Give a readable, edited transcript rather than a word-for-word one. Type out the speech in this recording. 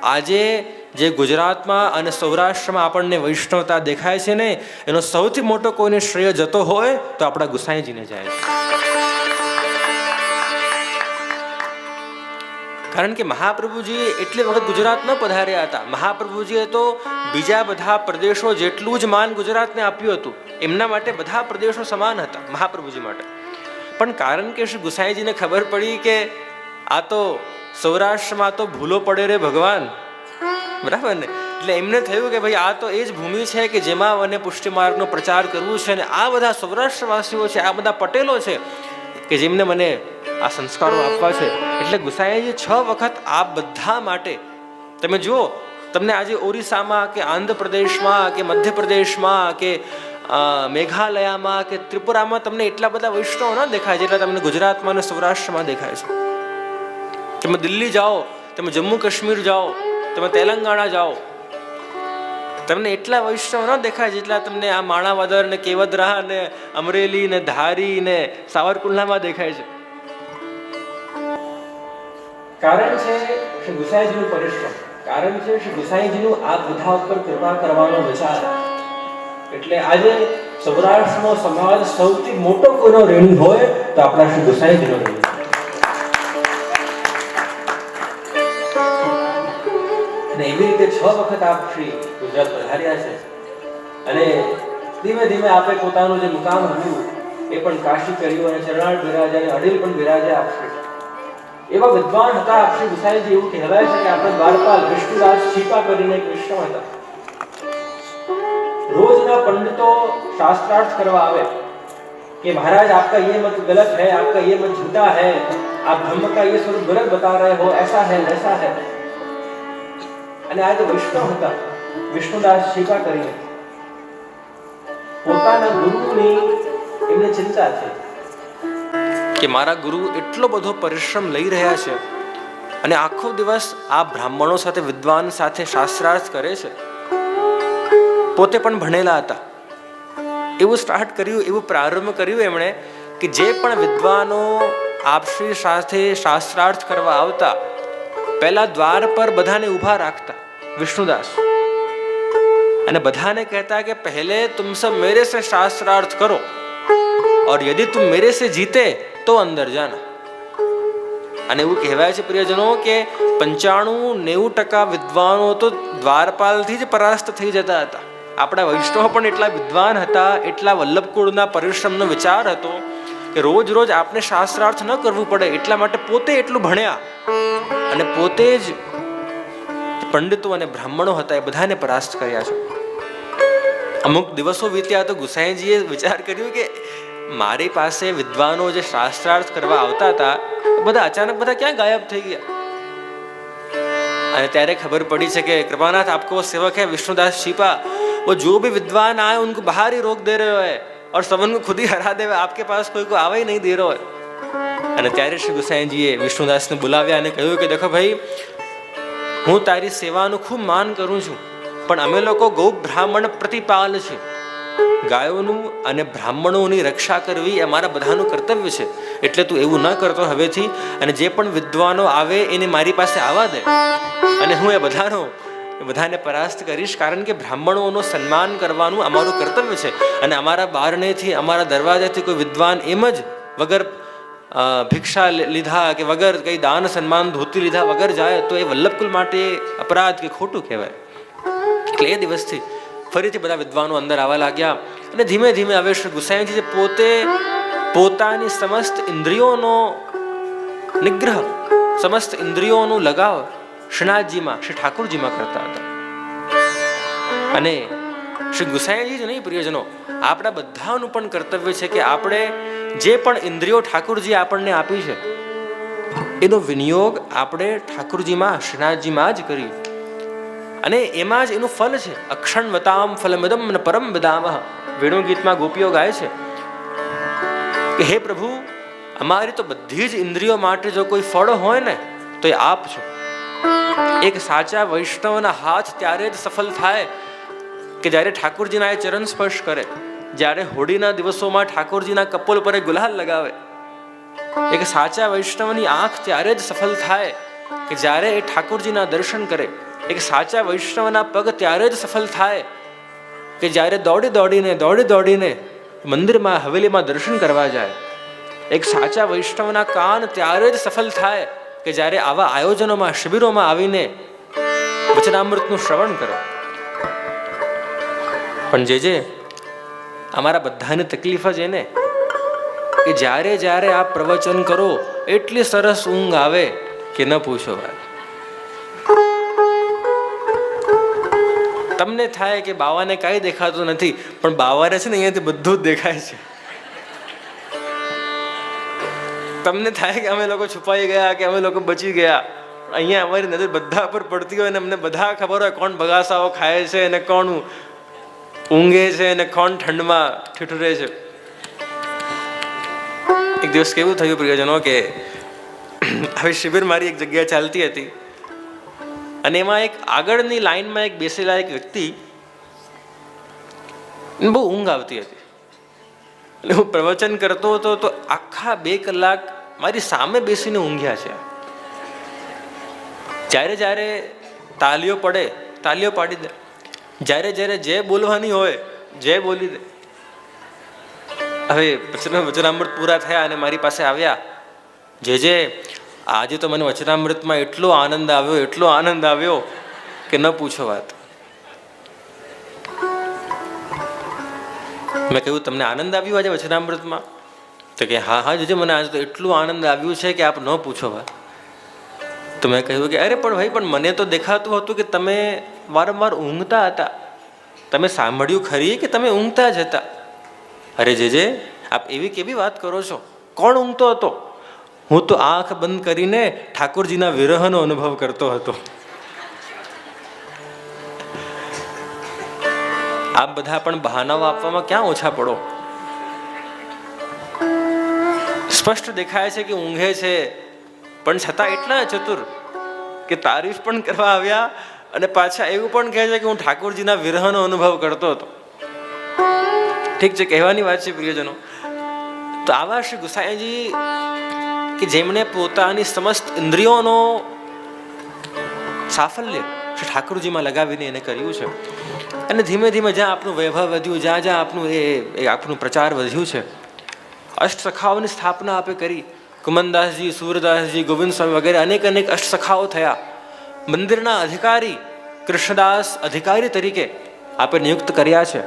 આજે જે ગુજરાતમાં અને સૌરાષ્ટ્રમાં આપણને વૈષ્ણવતા દેખાય છે ને, એનો સૌથી મોટો કોઈને શ્રેય જતો હોય તો આપણા ગુસાઈજીને જાય છે. કારણ કે મહાપ્રભુજી એટલી વખત ગુજરાત ન પધાર્યા હતા. મહાપ્રભુજીએ તો બીજા બધા પ્રદેશો જેટલું જ માન ગુજરાતને આપ્યું હતું. એમના માટે બધા પ્રદેશો સમાન હતા મહાપ્રભુજી માટે. પણ કારણ કે શ્રી ગુસાઈજીને ખબર પડી કે આ તો સૌરાષ્ટ્રમાં તો ભૂલો પડે રે ભગવાન, બરાબર ને, એટલે એમને થયું કે ભાઈ આ તો એ જ ભૂમિ છે કે જેમાં મને પુષ્ટિ માર્ગનો પ્રચાર કરવું છે, અને આ બધા સૌરાષ્ટ્રવાસીઓ છે, આ બધા પટેલો છે કે જેમને મને આ સંસ્કારો આપવા છે. એટલે ગુસાઈજી 6 વખત આ બધા માટે, તમે જુઓ, તમને આજે ઓરિસ્સામાં કે આંધ્રપ્રદેશમાં કે મધ્યપ્રદેશમાં કે મેઘાલયામાં કે ત્રિપુરામાં તમને એટલા બધા વૈષ્ણવ ન દેખાય જેટલા તમને ગુજરાતમાં અને સૌરાષ્ટ્રમાં દેખાય છે. તમે દિલ્હી જાઓ, તમે જમ્મુ કાશ્મીર જાઓ, તમે તેલંગાણા જાઓ, તમને એટલા વૈષ્ણવ ન દેખાય જેટલા તમને આ માણાવદર ને કેવદરા ને અમરેલી ને ધારી ને સાવરકુંડલામાં દેખાય છે. કારણ છે શ્રી ગુસાઈજીનું પરિશ્રમ, કારણ છે શ્રી ગુસાઈજીનું આ બધા ઉપર કૃપા કરવાનો વિચાર. એટલે આજે સૌરાષ્ટ્રનો સમાજ સૌથી મોટો કોઈનો ઋણી હોય તો આપણા શ્રી ગુસાઈજીનો ઋણી. અને એવી રીતે 6 વખત આપ શ્રી ગુજરાત પધાર્યા છે. અને ધીમે ધીમે આપે પોતાનું જે મુકામ હતું એ પણ કાશી કર્યું, અને ચરણાળ બિરાજ્યા અને અડીલ પણ બિરાજ્યા આપશ્રી. એવા વિદ્વાન હતા આપશ્રી ગુસાઈજી. એવું કહેવાય છે કે આપણે દ્વારપાલ વિષ્ણુદાસ છીપા કરીને એક વૈષ્ણવ હતા. રોજના પંડિતો શાસ્ત્રાર્થ કરવા આવે कि महाराज आपका ये मत गलत है, आपका ये मत झूठा है, आप धर्म का ये स्वरूप गलत बता रहे हो, ऐसा है वैसा है. અને આ તો વૈષ્ણવ હતા વિષ્ણુદાસ છીપા કરીને. પોતાના ગુરુની એમને ચિંતા છે કે મારા ગુરુ એટલો બધો પરિશ્રમ લઈ રહ્યા છે અને આખો દિવસ આ બ્રાહ્મણો સાથે વિદ્વાન સાથે શાસ્ત્રાર્થ કરે છે. પોતે પણ ભણેલા હતા. એવું સ્ટાર્ટ કર્યું, એવું પ્રારંભ કર્યું એમણે કે જે પણ વિદ્વાનો આપશ્રી સાથે શાસ્ત્રાર્થ કરવા આવતા પહેલા દ્વાર પર બધાને ઊભા રાખતા વિષ્ણુદાસ, અને બધાને કહેતા કે પહેલે तुम सब मेरे से शास्त्रार्थ करो और यदि तुम मेरे से जीते तो अंदर जाना. અને એવું કહેવાય છે પ્રિયજનો કે 95-90% વિદ્વાનો તો દ્વારપાલથી જ પરાસ્ત થઈ જતા હતા. આપણા વૈષ્ણવ પણ એટલા વિદ્વાન હતા, એટલા વલ્લભકુળના પરિશ્રમનો વિચાર હતો કે રોજ રોજ આપને શાસ્ત્રાર્થ ન કરવું પડે એટલા માટે પોતે એટલું ભણ્યા અને પોતે જ પંડિતો અને બ્રાહ્મણો હતા એ બધાને પરાસ્ત કર્યા છે. અમુક દિવસો વીત્યા તો ગુસાઈજીએ વિચાર કર્યું કે મારી પાસે વિદ્વાનો જે શાસ્ત્રાર્થ કરવા આવતા હતા બધા અચાનક બધા ક્યાં ગાયબ થઈ ગયા. અને ત્યારે ખબર પડી છે કે कृपानाथ आपको वो सेवक है विष्णुदास छिपा, वो जो भी विद्वान आए उनको बाहर ही रोक दे रहे हो है और सब उनको खुद ही हरा दे, आपके पास कोई को आवा ही नहीं दे रहा है. અને ત્યારે શ્રી ગુસાઈજીએ વિષ્ણુદાસને બોલાવ્યા અને કહ્યું કે દેખો ભાઈ, હું તારી સેવાનું ખૂબ માન કરું છું, પણ અમે લોકો ગૌ બ્રાહ્મણ પ્રતિપાલ છે. ગાયોનું અને બ્રાહ્મણોની રક્ષા કરવી એ અમારા બધાનું કર્તવ્ય છે. એટલે તું એવું ન કરતો હવેથી, અને જે પણ વિદ્વાનો આવે એને મારી પાસે આવવા દે અને હું એ બધાને પરાસ્ત કરીશ. કારણ કે બ્રાહ્મણોનું સન્માન કરવાનું અમારું કર્તવ્ય છે. અને અમારા બારણેથી, અમારા દરવાજાથી કોઈ વિદ્વાન એમ જ વગર ભિક્ષા લીધા કે વગર કઈ દાન સન્માન ધોતી લીધા વગર જાય તો એ વલ્લભકુલ માટે અપરાધ કે ખોટું કહેવાય. એટલે એ દિવસથી ફરીથી બધા વિદ્વાનો અંદર આવવા લાગ્યા. અને ધીમે ધીમે હવે શ્રી ગુસાઈજી પોતે પોતાની સમસ્ત ઇન્દ્રિયોનો નિગ્રહ, સમસ્ત ઇન્દ્રિયોનું લગાવ શ્રીનાથજીમાં, શ્રી ઠાકુરજીમાં કરતા હતા. અને શ્રી ગુસાઈજી જ નહીં પ્રિયજનો, આપણા બધાનું પણ કર્તવ્ય છે કે આપણે જે પણ ઇન્દ્રિયો ઠાકુરજી આપણને આપી છે એનો વિનિયોગ આપણે ઠાકુરજીમાં, શ્રીનાથજીમાં જ કરીએ. અને એમાં જ એનું ફલ છે. અક્ષણવતામ ફલમિદમ ન પરમ વિદામઃ. વેણુ ગીતમાં ગોપીઓ ગાય છે કે હે પ્રભુ, અમારી તો બધી જ ઇન્દ્રિયો માટે જો કોઈ ફળ હોય ને તો એ આપ છો. એક સાચા વૈષ્ણવના હાથ ત્યારે જ સફળ થાય કે જ્યારે ઠાકુરજીના એ ચરણ સ્પર્શ કરે, જ્યારે હોળીના દિવસોમાં ઠાકોરજીના કપોલ પર ગુલાલ લગાવે. એક સાચા વૈષ્ણવની આંખ ત્યારે જ સફળ થાય કે જ્યારે એ ઠાકોરજીના દર્શન કરે, એક સાચા વૈષ્ણવના પગ ત્યારે જ સફળ થાય કે જ્યારે દોડી દોડીને મંદિરમાં હવેલીમાં દર્શન કરવા જાય. એક સાચા વૈષ્ણવના કાન ત્યારે જ સફળ થાય કે જ્યારે આવા આયોજનોમાં, શિબિરોમાં આવીને વચનામૃતનું શ્રવણ કરે. પણ જે અમારા બધાની તકલીફ જ એને કે જ્યારે આ પ્રવચન કરો એટલી સરસ ઊંઘ આવે કે ન પૂછો વાત. તમને થાય કે બાવાને કાંઈ દેખાતું નથી, પણ બાવાને છે ને અહીંયાથી બધું જ દેખાય છે. તમને થાય કે અમે લોકો છુપાઈ ગયા, કે અમે લોકો બચી ગયા. અહીંયા અમારી નજર બધા પર પડતી હોય ને અમને બધા ખબર હોય કોણ બગાસાઓ ખાય છે અને કોણ ઊંઘે છે અને કોણ ઠંડમાં ઠઠુરે છે. એક દિવસ કેવું થયું પ્રિયજનો કે હવે શિબિર મારી એક જગ્યાએ ચાલતી હતી અને એમાં એક આગળની લાઈનમાં એક બેસેલા એક વ્યક્તિ બહુ ઊંઘ આવતી હતી. એટલે હું પ્રવચન કરતો હતો તો આખા 2 કલાક મારી સામે બેસીને ઊંઘ્યા છે. જ્યારે તાલીઓ પાડી દે, જ્યારે જે બોલવાની હોય જે બોલી દે. હવે વચનામૃત પૂરા થયા અને મારી પાસે આવ્યા. જે આજે તો મને વચનામૃતમાં એટલો આનંદ આવ્યો કે ન પૂછો વાત. મેં કહ્યું, તમને આનંદ આવ્યો આજે વચનામૃતમાં? તો કે હા જોજે, મને આજે તો એટલું આનંદ આવ્યું છે કે આપ ન પૂછો વાત. તો મેં કહ્યું કે અરે પણ ભાઈ, પણ મને તો દેખાતું હતું કે તમે વારંવાર ઊંઘતા હતા. તમે સાંભળ્યું ખરી કે તમે ઊંઘતા જ હતા? અરે જે આપ એવી કેવી વાત કરો છો? કોણ ઊંઘતો હતો? હું તો આંખ બંધ કરીને ઠાકોરજીના વિરહનો અનુભવ કરતો હતો. આપ બધા પણ બહાનાઓ આપવામાં ક્યાં ઓછા પડો. સ્પષ્ટ દેખાય છે કે ઊંઘે છે, પણ છતાં એટલા ચતુર કે તારીફ પણ કરવા આવ્યા અને પાછા એવું પણ કહે છે કે હું ઠાકોરજીના વિરહનો અનુભવ કરતો હતો. ઠીક છે, કહેવાની વાત છે પ્રિયજનો. તો આવા શ્રી ગુસાઈજી કે જેમણે પોતાની સમસ્ત ઇન્દ્રિયોનો સાફલ્ય શ્રી ઠાકોરજીમાં લગાવીને એને કર્યું છે. અને ધીમે ધીમે જ્યાં આપનું વૈભવ વધ્યું, જ્યાં આપનું આપનું પ્રચાર વધ્યું છે, અષ્ટસખાઓની સ્થાપના આપે કરી. કુમનદાસજી, સૂરદાસજી, ગોવિંદ સ્વામી વગેરે અનેક અષ્ટસખાઓ થયા. મંદિરના અધિકારી કૃષ્ણદાસ અધિકારી તરીકે આપે નિયુક્ત કર્યા છે.